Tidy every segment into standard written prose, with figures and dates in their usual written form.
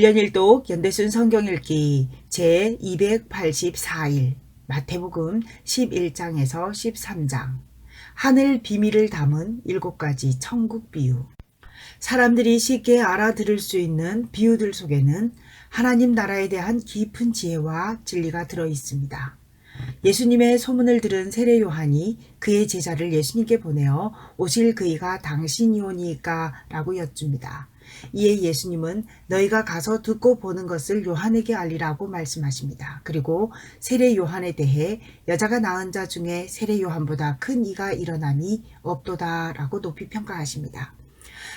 1년 1독 연대순 성경읽기 제284일 마태복음 11장에서 13장 하늘 비밀을 담은 7가지 천국 비유. 사람들이 쉽게 알아들을 수 있는 비유들 속에는 하나님 나라에 대한 깊은 지혜와 진리가 들어 있습니다. 예수님의 소문을 들은 세례 요한이 그의 제자를 예수님께 보내어 오실 그이가 당신이오니까 라고 여쭙니다. 이에 예수님은 너희가 가서 듣고 보는 것을 요한에게 알리라고 말씀하십니다. 그리고 세례 요한에 대해 여자가 낳은 자 중에 세례 요한보다 큰 이가 일어남이 없도다 라고 높이 평가하십니다.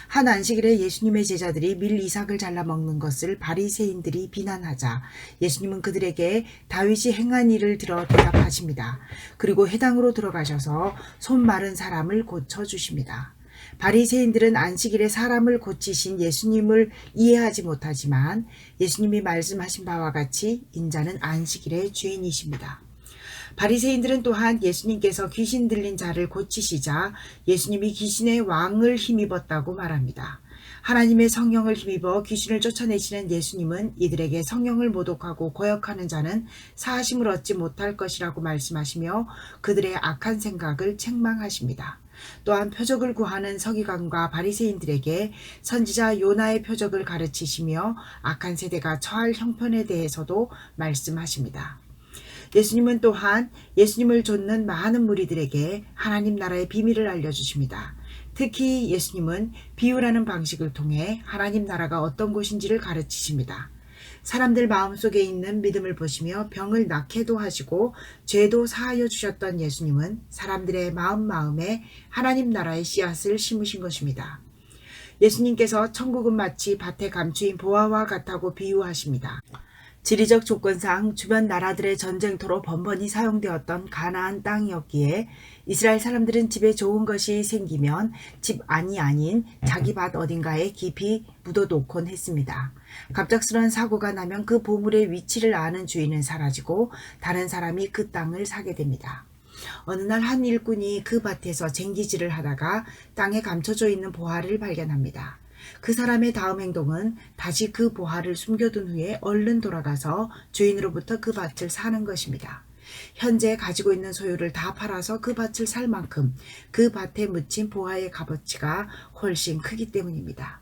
한 안식일에 예수님의 제자들이 밀 이삭을 잘라 먹는 것을 바리새인들이 비난하자 예수님은 그들에게 다윗이 행한 일을 들어 대답하십니다. 그리고 회당으로 들어가셔서 손 마른 사람을 고쳐주십니다. 바리새인들은 안식일에 사람을 고치신 예수님을 이해하지 못하지만 예수님이 말씀하신 바와 같이 인자는 안식일의 주인이십니다. 바리새인들은 또한 예수님께서 귀신 들린 자를 고치시자 예수님이 귀신의 왕을 힘입었다고 말합니다. 하나님의 성령을 힘입어 귀신을 쫓아내시는 예수님은 이들에게 성령을 모독하고 거역하는 자는 사하심을 얻지 못할 것이라고 말씀하시며 그들의 악한 생각을 책망하십니다. 또한 표적을 구하는 서기관과 바리새인들에게 선지자 요나의 표적을 가르치시며 악한 세대가 처할 형편에 대해서도 말씀하십니다. 예수님은 또한 예수님을 좇는 많은 무리들에게 하나님 나라의 비밀을 알려주십니다. 특히 예수님은 비유라는 방식을 통해 하나님 나라가 어떤 곳인지를 가르치십니다. 사람들 마음속에 있는 믿음을 보시며 병을 낫게도 하시고 죄도 사하여 주셨던 예수님은 사람들의 마음에 하나님 나라의 씨앗을 심으신 것입니다. 예수님께서 천국은 마치 밭에 감추인 보화와 같다고 비유하십니다. 지리적 조건상 주변 나라들의 전쟁터로 번번이 사용되었던 가나안 땅이었기에 이스라엘 사람들은 집에 좋은 것이 생기면 집 안이 아닌 자기 밭 어딘가에 깊이 묻어놓곤 했습니다. 갑작스러운 사고가 나면 그 보물의 위치를 아는 주인은 사라지고 다른 사람이 그 땅을 사게 됩니다. 어느 날 한 일꾼이 그 밭에서 쟁기질을 하다가 땅에 감춰져 있는 보화를 발견합니다. 그 사람의 다음 행동은 다시 그 보화를 숨겨둔 후에 얼른 돌아가서 주인으로부터 그 밭을 사는 것입니다. 현재 가지고 있는 소유를 다 팔아서 그 밭을 살 만큼 그 밭에 묻힌 보화의 값어치가 훨씬 크기 때문입니다.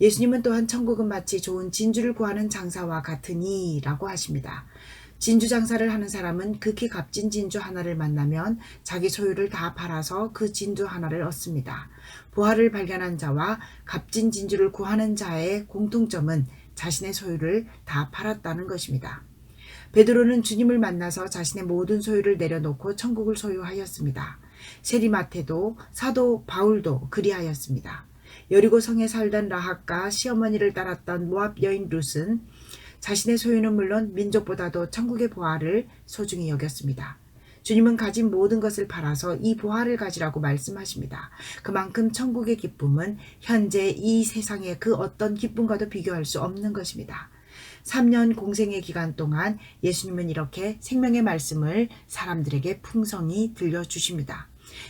예수님은 또한 천국은 마치 좋은 진주를 구하는 장사와 같으니 라고 하십니다. 진주 장사를 하는 사람은 극히 값진 진주 하나를 만나면 자기 소유를 다 팔아서 그 진주 하나를 얻습니다. 보화를 발견한 자와 값진 진주를 구하는 자의 공통점은 자신의 소유를 다 팔았다는 것입니다. 베드로는 주님을 만나서 자신의 모든 소유를 내려놓고 천국을 소유하였습니다. 세리마태도 사도 바울도 그리하였습니다. 여리고 성에 살던 라합과 시어머니를 따랐던 모압 여인 룻은 자신의 소유는 물론 민족보다도 천국의 보화를 소중히 여겼습니다. 주님은 가진 모든 것을 팔아서 이 보화를 가지라고 말씀하십니다. 그만큼 천국의 기쁨은 현재 이 세상의 그 어떤 기쁨과도 비교할 수 없는 것입니다. 3년 공생의 기간 동안 예수님은 이렇게 생명의 말씀을 사람들에게 풍성히 들려주십니다.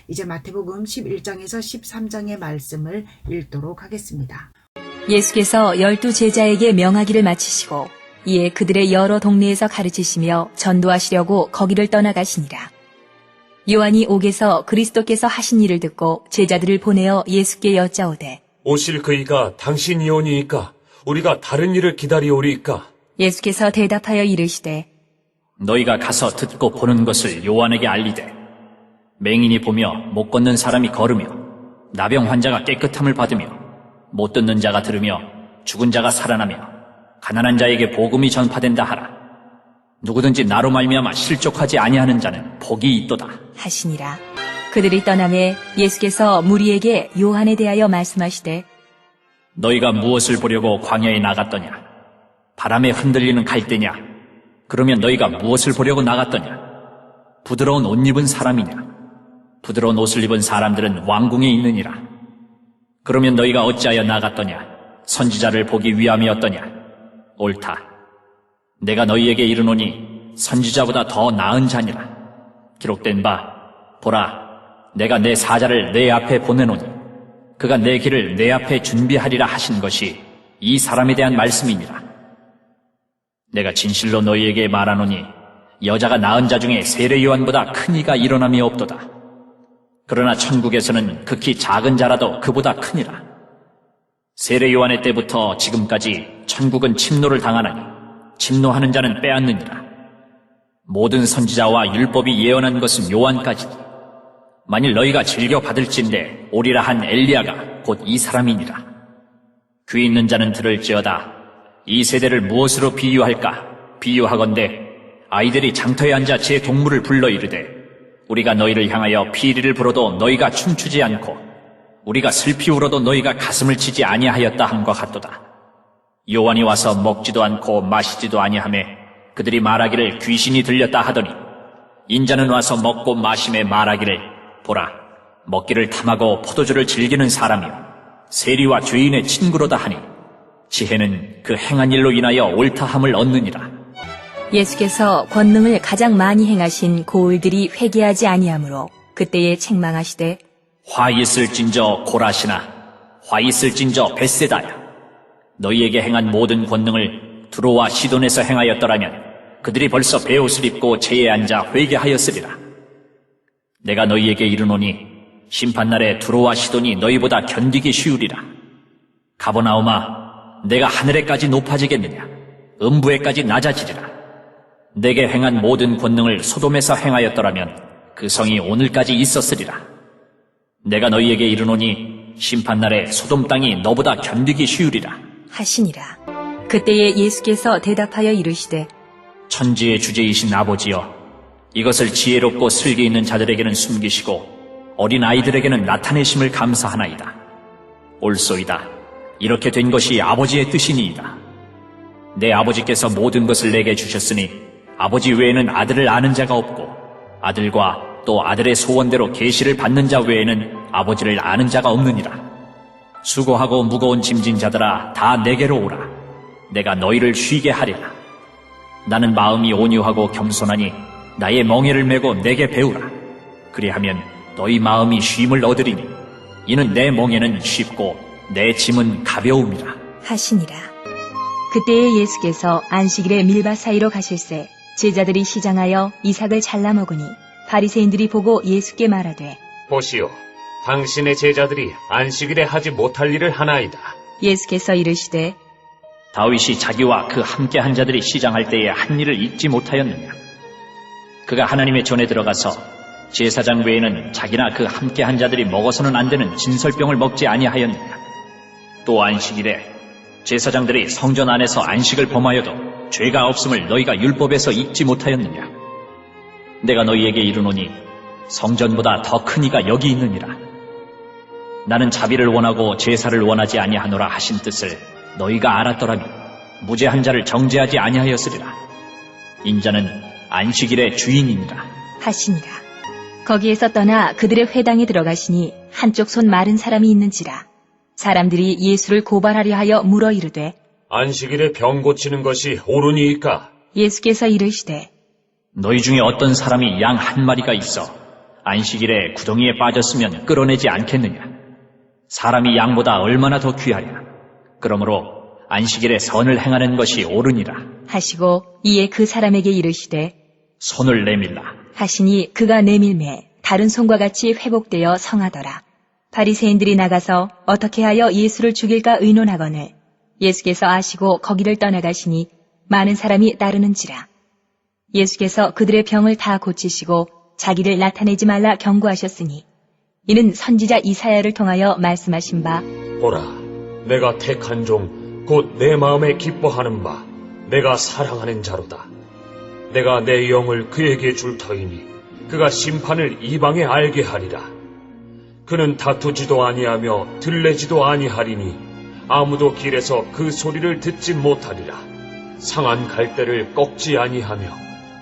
이제 마태복음 11장에서 13장의 말씀을 읽도록 하겠습니다. 예수께서 12 제자에게 명하기를 마치시고 이에 그들의 여러 동네에서 가르치시며 전도하시려고 거기를 떠나가시니라. 요한이 옥에서 그리스도께서 하신 일을 듣고 제자들을 보내어 예수께 여짜오되 오실 그이가 당신이오니이까 우리가 다른 일을 기다리오리이까. 예수께서 대답하여 이르시되 너희가 가서 듣고 보는 것을 요한에게 알리되 맹인이 보며 못 걷는 사람이 걸으며 나병 환자가 깨끗함을 받으며 못 듣는 자가 들으며 죽은 자가 살아나며 가난한 자에게 복음이 전파된다 하라. 누구든지 나로 말미암아 실족하지 아니하는 자는 복이 있도다 하시니라. 그들이 떠나매 예수께서 무리에게 요한에 대하여 말씀하시되 너희가 무엇을 보려고 광야에 나갔더냐? 바람에 흔들리는 갈대냐? 그러면 너희가 무엇을 보려고 나갔더냐? 부드러운 옷 입은 사람이냐? 부드러운 옷을 입은 사람들은 왕궁에 있느니라. 그러면 너희가 어찌하여 나갔더냐? 선지자를 보기 위함이었더냐? 옳다. 내가 너희에게 이르노니 선지자보다 더 나은 자니라. 기록된 바 보라, 내가 내 사자를 내 앞에 보내노니 그가 내 길을 내 앞에 준비하리라 하신 것이 이 사람에 대한 말씀이니라. 내가 진실로 너희에게 말하노니 여자가 낳은 자 중에 세례 요한보다 큰 이가 일어남이 없도다. 그러나 천국에서는 극히 작은 자라도 그보다 크니라. 세례 요한의 때부터 지금까지 천국은 침노를 당하나니 침노하는 자는 빼앗느니라. 모든 선지자와 율법이 예언한 것은 요한까지니 만일 너희가 즐겨 받을진대 오리라 한 엘리야가 곧 이 사람이니라. 귀 있는 자는 들을지어다. 이 세대를 무엇으로 비유할까? 비유하건대 아이들이 장터에 앉아 제 동물을 불러 이르되 우리가 너희를 향하여 피리를 불어도 너희가 춤추지 않고 우리가 슬피 울어도 너희가 가슴을 치지 아니하였다 함과 같도다. 요한이 와서 먹지도 않고 마시지도 아니하매 그들이 말하기를 귀신이 들렸다 하더니 인자는 와서 먹고 마심에 말하기를 보라 먹기를 탐하고 포도주를 즐기는 사람이요 세리와 죄인의 친구로다 하니 지혜는 그 행한 일로 인하여 옳다함을 얻느니라. 예수께서 권능을 가장 많이 행하신 고을들이 회개하지 아니하므로 그때에 책망하시되 화 있을진저 고라시나 화 있을진저 벳세다야 너희에게 행한 모든 권능을 두로와 시돈에서 행하였더라면 그들이 벌써 베옷을 입고 제에 앉아 회개하였으리라. 내가 너희에게 이르노니 심판날에 두로와 시돈이 너희보다 견디기 쉬우리라. 가버나움아 내가 하늘에까지 높아지겠느냐 음부에까지 낮아지리라. 내게 행한 모든 권능을 소돔에서 행하였더라면 그 성이 오늘까지 있었으리라. 내가 너희에게 이르노니 심판날에 소돔 땅이 너보다 견디기 쉬우리라. 하시니라. 그때에 예수께서 대답하여 이르시되 천지의 주제이신 아버지여 이것을 지혜롭고 슬기 있는 자들에게는 숨기시고 어린 아이들에게는 나타내심을 감사하나이다. 옳소이다. 이렇게 된 것이 아버지의 뜻이니이다. 내 아버지께서 모든 것을 내게 주셨으니 아버지 외에는 아들을 아는 자가 없고 아들과 또 아들의 소원대로 계시를 받는 자 외에는 아버지를 아는 자가 없느니라. 수고하고 무거운 짐진 자들아 다 내게로 오라. 내가 너희를 쉬게 하리라. 나는 마음이 온유하고 겸손하니 나의 멍에를 메고 내게 배우라. 그리하면 너희 마음이 쉼을 얻으리니 이는 내 멍에는 쉽고 내 짐은 가벼움이라. 하시니라. 그때에 예수께서 안식일에 밀밭 사이로 가실새 제자들이 시장하여 이삭을 잘라 먹으니 바리새인들이 보고 예수께 말하되 보시오, 당신의 제자들이 안식일에 하지 못할 일을 하나이다. 예수께서 이르시되 다윗이 자기와 그 함께한 자들이 시장할 때에 한 일을 잊지 못하였느냐? 그가 하나님의 전에 들어가서 제사장 외에는 자기나 그 함께한 자들이 먹어서는 안 되는 진설병을 먹지 아니하였느냐? 또 안식일에 제사장들이 성전 안에서 안식을 범하여도 죄가 없음을 너희가 율법에서 읽지 못하였느냐? 내가 너희에게 이르노니 성전보다 더 큰 이가 여기 있느니라. 나는 자비를 원하고 제사를 원하지 아니하노라 하신 뜻을 너희가 알았더라면 무죄한 자를 정죄하지 아니하였으리라. 인자는 안식일의 주인이니라. 하시니라. 거기에서 떠나 그들의 회당에 들어가시니 한쪽 손 마른 사람이 있는지라. 사람들이 예수를 고발하려 하여 물어 이르되 안식일에 병 고치는 것이 옳으니이까? 예수께서 이르시되 너희 중에 어떤 사람이 양 한 마리가 있어 안식일에 구덩이에 빠졌으면 끌어내지 않겠느냐? 사람이 양보다 얼마나 더 귀하랴? 그러므로 안식일에 선을 행하는 것이 옳으니라. 하시고 이에 그 사람에게 이르시되 손을 내밀라. 하시니 그가 내밀매 다른 손과 같이 회복되어 성하더라. 바리새인들이 나가서 어떻게 하여 예수를 죽일까 의논하거늘 예수께서 아시고 거기를 떠나가시니 많은 사람이 따르는지라. 예수께서 그들의 병을 다 고치시고 자기를 나타내지 말라 경고하셨으니 이는 선지자 이사야를 통하여 말씀하신 바 보라, 내가 택한 종 곧 내 마음에 기뻐하는 바 내가 사랑하는 자로다. 내가 내 영을 그에게 줄 터이니 그가 심판을 이방에 알게 하리라. 그는 다투지도 아니하며 들레지도 아니하리니 아무도 길에서 그 소리를 듣지 못하리라. 상한 갈대를 꺾지 아니하며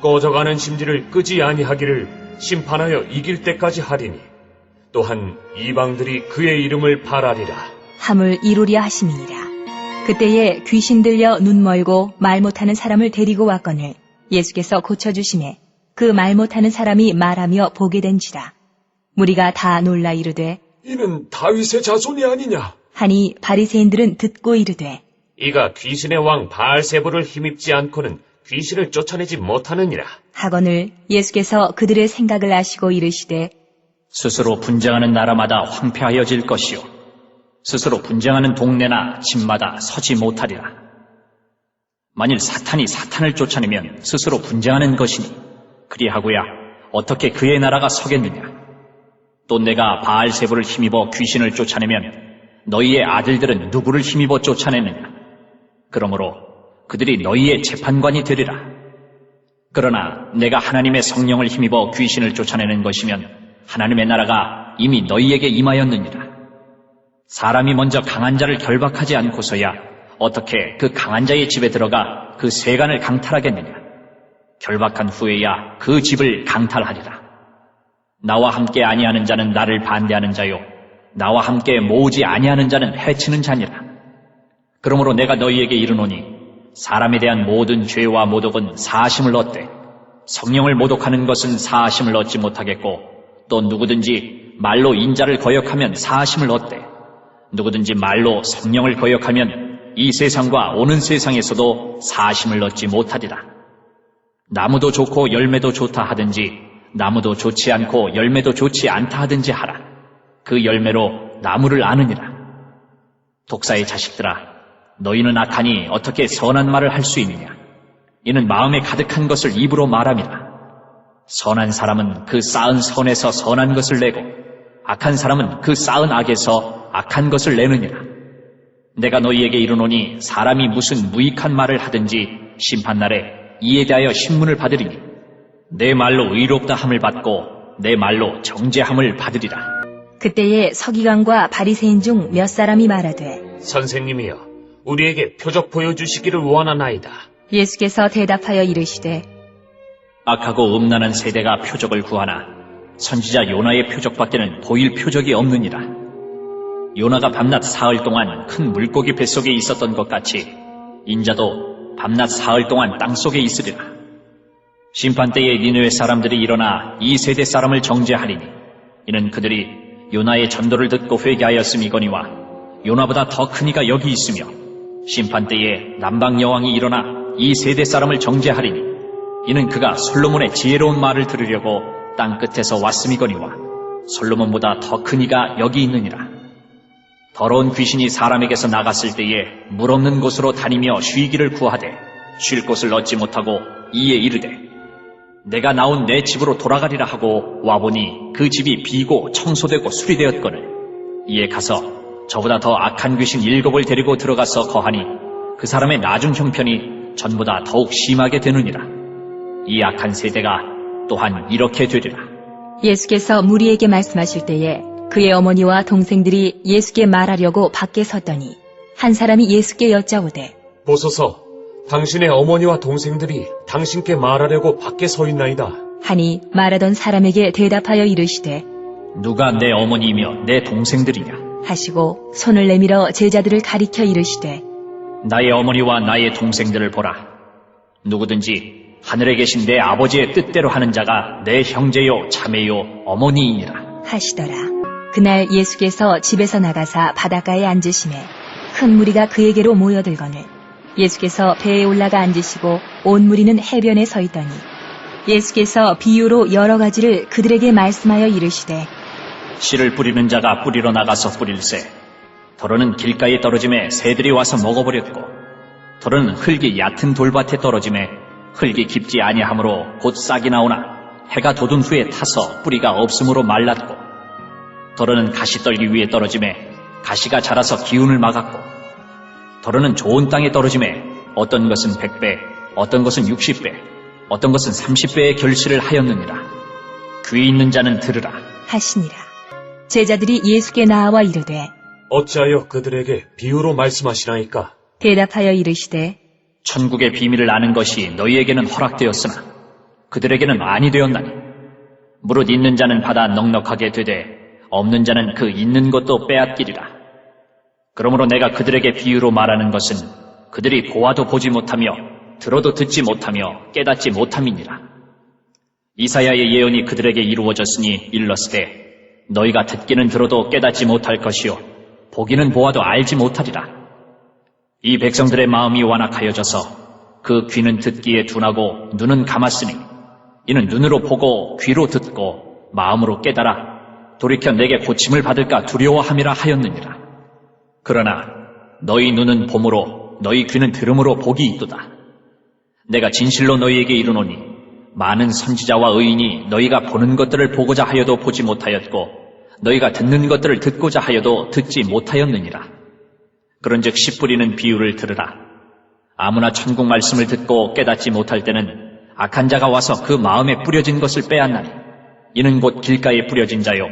꺼져가는 심지를 끄지 아니하기를 심판하여 이길 때까지 하리니 또한 이방들이 그의 이름을 바라리라. 함을 이루려 하심이니라. 그때에 귀신 들려 눈 멀고 말 못하는 사람을 데리고 왔거늘 예수께서 고쳐주심에 그 말 못하는 사람이 말하며 보게 된지라. 무리가 다 놀라 이르되 이는 다윗의 자손이 아니냐? 하니 바리새인들은 듣고 이르되 이가 귀신의 왕 바알세불을 힘입지 않고는 귀신을 쫓아내지 못하느니라. 하거늘 예수께서 그들의 생각을 아시고 이르시되 스스로 분쟁하는 나라마다 황폐하여질 것이요 스스로 분쟁하는 동네나 집마다 서지 못하리라. 만일 사탄이 사탄을 쫓아내면 스스로 분쟁하는 것이니 그리하고야 어떻게 그의 나라가 서겠느냐. 또 내가 바알세불을 힘입어 귀신을 쫓아내면 너희의 아들들은 누구를 힘입어 쫓아내느냐. 그러므로 그들이 너희의 재판관이 되리라. 그러나 내가 하나님의 성령을 힘입어 귀신을 쫓아내는 것이면 하나님의 나라가 이미 너희에게 임하였느니라. 사람이 먼저 강한 자를 결박하지 않고서야 어떻게 그 강한 자의 집에 들어가 그 세간을 강탈하겠느냐. 결박한 후에야 그 집을 강탈하리라. 나와 함께 아니하는 자는 나를 반대하는 자요 나와 함께 모으지 아니하는 자는 해치는 자니라. 그러므로 내가 너희에게 이르노니 사람에 대한 모든 죄와 모독은 사하심을 얻되 성령을 모독하는 것은 사하심을 얻지 못하겠고 또 누구든지 말로 인자를 거역하면 사하심을 얻되 누구든지 말로 성령을 거역하면 이 세상과 오는 세상에서도 사하심을 얻지 못하리라. 나무도 좋고 열매도 좋다 하든지 나무도 좋지 않고 열매도 좋지 않다 하든지 하라. 그 열매로 나무를 아느니라. 독사의 자식들아, 너희는 악하니 어떻게 선한 말을 할 수 있느냐. 이는 마음에 가득한 것을 입으로 말함이라. 선한 사람은 그 쌓은 선에서 선한 것을 내고 악한 사람은 그 쌓은 악에서 악한 것을 내느니라. 내가 너희에게 이르노니 사람이 무슨 무익한 말을 하든지 심판날에 이에 대하여 신문을 받으리니 내 말로 의롭다 함을 받고 내 말로 정죄함을 받으리라. 그때에 서기관과 바리새인 중 몇 사람이 말하되 선생님이여, 우리에게 표적 보여주시기를 원하나이다. 예수께서 대답하여 이르시되 악하고 음란한 세대가 표적을 구하나 선지자 요나의 표적밖에는 보일 표적이 없느니라. 요나가 밤낮 사흘 동안 큰 물고기 뱃속에 있었던 것 같이 인자도 밤낮 사흘 동안 땅속에 있으리라. 심판때에 니느웨 사람들이 일어나 이 세대 사람을 정죄하리니 이는 그들이 요나의 전도를 듣고 회개하였음이거니와 요나보다 더 큰 이가 여기 있으며 심판때에 남방 여왕이 일어나 이 세대 사람을 정죄하리니 이는 그가 솔로몬의 지혜로운 말을 들으려고 땅 끝에서 왔음이거니와 솔로몬보다 더 큰 이가 여기 있느니라. 더러운 귀신이 사람에게서 나갔을 때에 물 없는 곳으로 다니며 쉬기를 구하되 쉴 곳을 얻지 못하고 이에 이르되 내가 나온 내 집으로 돌아가리라 하고 와보니 그 집이 비고 청소되고 수리되었거늘 이에 가서 저보다 더 악한 귀신 7을 데리고 들어가서 거하니 그 사람의 나중 형편이 전보다 더욱 심하게 되느니라. 이 악한 세대가 또한 이렇게 되리라. 예수께서 무리에게 말씀하실 때에 그의 어머니와 동생들이 예수께 말하려고 밖에 섰더니 한 사람이 예수께 여짜오되 보소서, 당신의 어머니와 동생들이 당신께 말하려고 밖에 서 있나이다. 하니 말하던 사람에게 대답하여 이르시되 누가 내 어머니이며 내 동생들이냐? 하시고 손을 내밀어 제자들을 가리켜 이르시되 나의 어머니와 나의 동생들을 보라. 누구든지 하늘에 계신 내 아버지의 뜻대로 하는 자가 내 형제요 자매요 어머니이니라 하시더라. 그날 예수께서 집에서 나가사 바닷가에 앉으시매 큰 무리가 그에게로 모여들거늘 예수께서 배에 올라가 앉으시고 온 무리는 해변에 서 있더니 예수께서 비유로 여러 가지를 그들에게 말씀하여 이르시되 씨를 뿌리는 자가 뿌리러 나가서 뿌릴새 더러는 길가에 떨어짐에 새들이 와서 먹어버렸고 더러는 흙이 얕은 돌밭에 떨어짐에 흙이 깊지 아니하므로 곧 싹이 나오나 해가 돋은 후에 타서 뿌리가 없으므로 말랐고 더러는 가시떨기 위에 떨어짐에 가시가 자라서 기운을 막았고 더러는 좋은 땅에 떨어짐에 어떤 것은 100배 어떤 것은 60배 어떤 것은 30배의 결실을 하였느니라. 귀 있는 자는 들으라 하시니라. 제자들이 예수께 나와 이르되 어찌하여 그들에게 비유로 말씀하시나이까? 대답하여 이르시되 천국의 비밀을 아는 것이 너희에게는 허락되었으나 그들에게는 아니 되었나니 무릇 있는 자는 받아 넉넉하게 되되 없는 자는 그 있는 것도 빼앗기리라. 그러므로 내가 그들에게 비유로 말하는 것은 그들이 보아도 보지 못하며 들어도 듣지 못하며 깨닫지 못함이니라. 이사야의 예언이 그들에게 이루어졌으니 일렀으되 너희가 듣기는 들어도 깨닫지 못할 것이요 보기는 보아도 알지 못하리라. 이 백성들의 마음이 완악하여져서 그 귀는 듣기에 둔하고 눈은 감았으니 이는 눈으로 보고 귀로 듣고 마음으로 깨달아 돌이켜 내게 고침을 받을까 두려워함이라 하였느니라. 그러나 너희 눈은 봄으로 너희 귀는 들음으로 복이 있도다. 내가 진실로 너희에게 이르노니 많은 선지자와 의인이 너희가 보는 것들을 보고자 하여도 보지 못하였고 너희가 듣는 것들을 듣고자 하여도 듣지 못하였느니라. 그런즉 씨 뿌리는 비유를 들으라. 아무나 천국 말씀을 듣고 깨닫지 못할 때는 악한 자가 와서 그 마음에 뿌려진 것을 빼앗나니 이는 곧 길가에 뿌려진 자요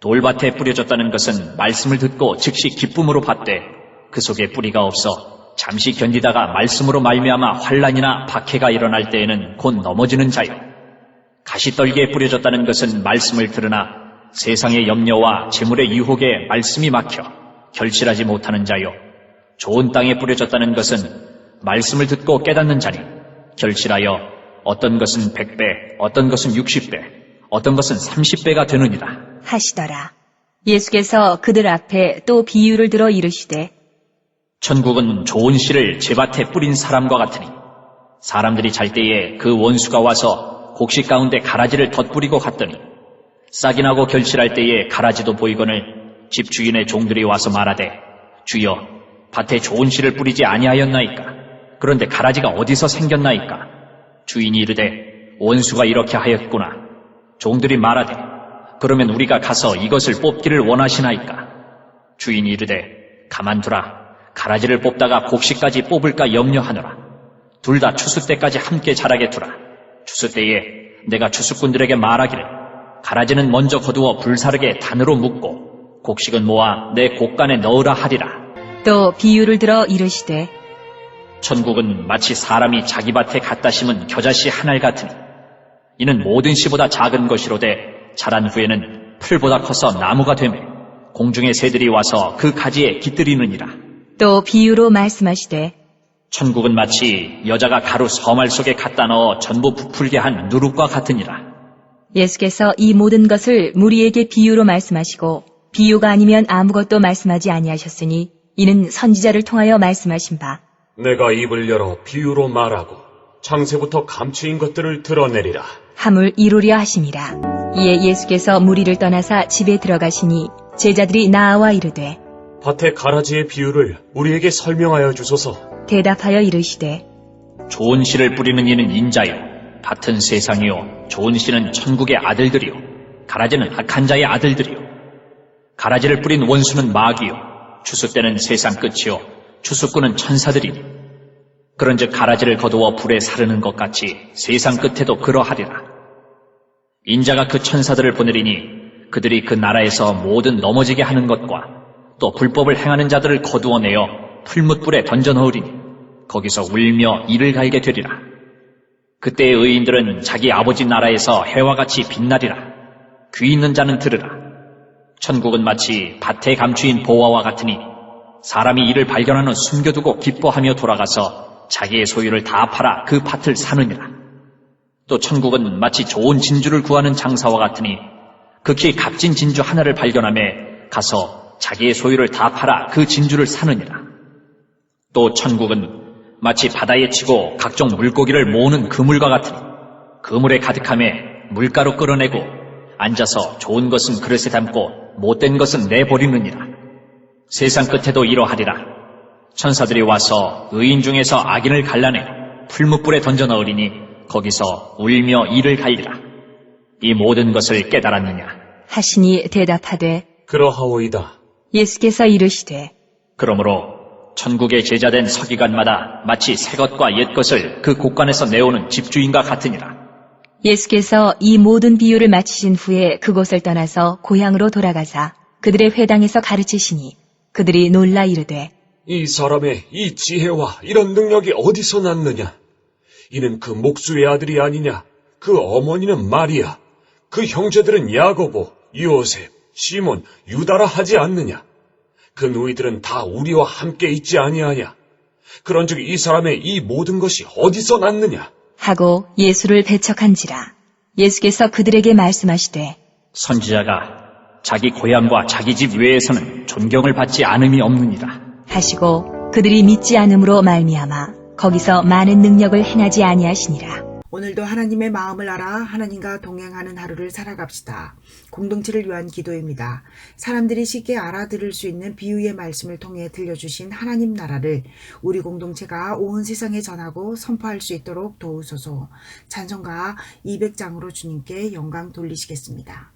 돌밭에 뿌려졌다는 것은 말씀을 듣고 즉시 기쁨으로 받되 그 속에 뿌리가 없어 잠시 견디다가 말씀으로 말미암아 환난이나 박해가 일어날 때에는 곧 넘어지는 자요 가시떨기에 뿌려졌다는 것은 말씀을 들으나 세상의 염려와 재물의 유혹에 말씀이 막혀 결실하지 못하는 자요 좋은 땅에 뿌려졌다는 것은 말씀을 듣고 깨닫는 자니 결실하여 어떤 것은 100배, 어떤 것은 60배, 어떤 것은 30배가 되느니라. 하시더라. 예수께서 그들 앞에 또 비유를 들어 이르시되 천국은 좋은 씨를 제밭에 뿌린 사람과 같으니 사람들이 잘 때에 그 원수가 와서 곡식 가운데 가라지를 덧뿌리고 갔더니 싹이 나고 결실할 때에 가라지도 보이거늘 집 주인의 종들이 와서 말하되 주여 밭에 좋은 씨를 뿌리지 아니하였나이까? 그런데 가라지가 어디서 생겼나이까? 주인이 이르되 원수가 이렇게 하였구나. 종들이 말하되 그러면 우리가 가서 이것을 뽑기를 원하시나이까? 주인이 이르되 가만두라. 가라지를 뽑다가 곡식까지 뽑을까 염려하노라. 둘 다 추수 때까지 함께 자라게 두라. 추수 때에 내가 추수꾼들에게 말하기를 가라지는 먼저 거두어 불사르게 단으로 묶고 곡식은 모아 내 곡간에 넣으라 하리라. 또 비유를 들어 이르시되 천국은 마치 사람이 자기 밭에 갖다 심은 겨자씨 한 알 같으니 이는 모든 씨보다 작은 것이로되 자란 후에는 풀보다 커서 나무가 되매 공중의 새들이 와서 그 가지에 깃들이느니라. 또 비유로 말씀하시되 천국은 마치 여자가 가루 서말 속에 갖다 넣어 전부 부풀게 한 누룩과 같으니라. 예수께서 이 모든 것을 무리에게 비유로 말씀하시고 비유가 아니면 아무것도 말씀하지 아니하셨으니 이는 선지자를 통하여 말씀하신 바 내가 입을 열어 비유로 말하고 창세부터 감추인 것들을 드러내리라. 함을 이루려 하심이라. 이에 예수께서 무리를 떠나사 집에 들어가시니 제자들이 나아와 이르되 밭의 가라지의 비유를 우리에게 설명하여 주소서. 대답하여 이르시되 좋은 씨를 뿌리는 이는 인자요 밭은 세상이요 좋은 씨는 천국의 아들들이요 가라지는 악한 자의 아들들이요 가라지를 뿌린 원수는 마귀요 추수 때는 세상 끝이요 추수꾼은 천사들이니 그런즉 가라지를 거두어 불에 사르는 것 같이 세상 끝에도 그러하리라. 인자가 그 천사들을 보내리니 그들이 그 나라에서 모든 넘어지게 하는 것과 또 불법을 행하는 자들을 거두어내어 풀무불에 던져 넣으리니 거기서 울며 이를 갈게 되리라. 그때의 의인들은 자기 아버지 나라에서 해와 같이 빛나리라. 귀 있는 자는 들으라. 천국은 마치 밭에 감추인 보화와 같으니 사람이 이를 발견한 후 숨겨두고 기뻐하며 돌아가서 자기의 소유를 다 팔아 그 밭을 사느니라. 또 천국은 마치 좋은 진주를 구하는 장사와 같으니 극히 값진 진주 하나를 발견하며 가서 자기의 소유를 다 팔아 그 진주를 사느니라. 또 천국은 마치 바다에 치고 각종 물고기를 모으는 그물과 같으니 그물에 가득함에 물가로 끌어내고 앉아서 좋은 것은 그릇에 담고 못된 것은 내버리느니라. 세상 끝에도 이러하리라. 천사들이 와서 의인 중에서 악인을 갈라내 풀무불에 던져 넣으리니 거기서 울며 이를 갈리라. 이 모든 것을 깨달았느냐? 하시니 대답하되 그러하오이다. 예수께서 이르시되 그러므로 천국의 제자된 서기관마다 마치 새 것과 옛 것을 그 곳간에서 내오는 집주인과 같으니라. 예수께서 이 모든 비유를 마치신 후에 그곳을 떠나서 고향으로 돌아가사 그들의 회당에서 가르치시니 그들이 놀라 이르되 이 사람의 이 지혜와 이런 능력이 어디서 났느냐? 이는 그 목수의 아들이 아니냐? 그 어머니는 마리아, 그 형제들은 야고보, 요셉, 시몬, 유다라 하지 않느냐? 그 누이들은 다 우리와 함께 있지 아니하냐? 그런즉 이 사람의 이 모든 것이 어디서 났느냐? 하고 예수를 배척한지라. 예수께서 그들에게 말씀하시되 선지자가 자기 고향과 자기 집 외에서는 존경을 받지 않음이 없느니라. 하시고 그들이 믿지 않음으로 말미암아 거기서 많은 능력을 행하지 아니하시니라. 오늘도 하나님의 마음을 알아 하나님과 동행하는 하루를 살아갑시다. 공동체를 위한 기도입니다. 사람들이 쉽게 알아들을 수 있는 비유의 말씀을 통해 들려주신 하나님 나라를 우리 공동체가 온 세상에 전하고 선포할 수 있도록 도우소서. 찬송가 200장으로 주님께 영광 돌리시겠습니다.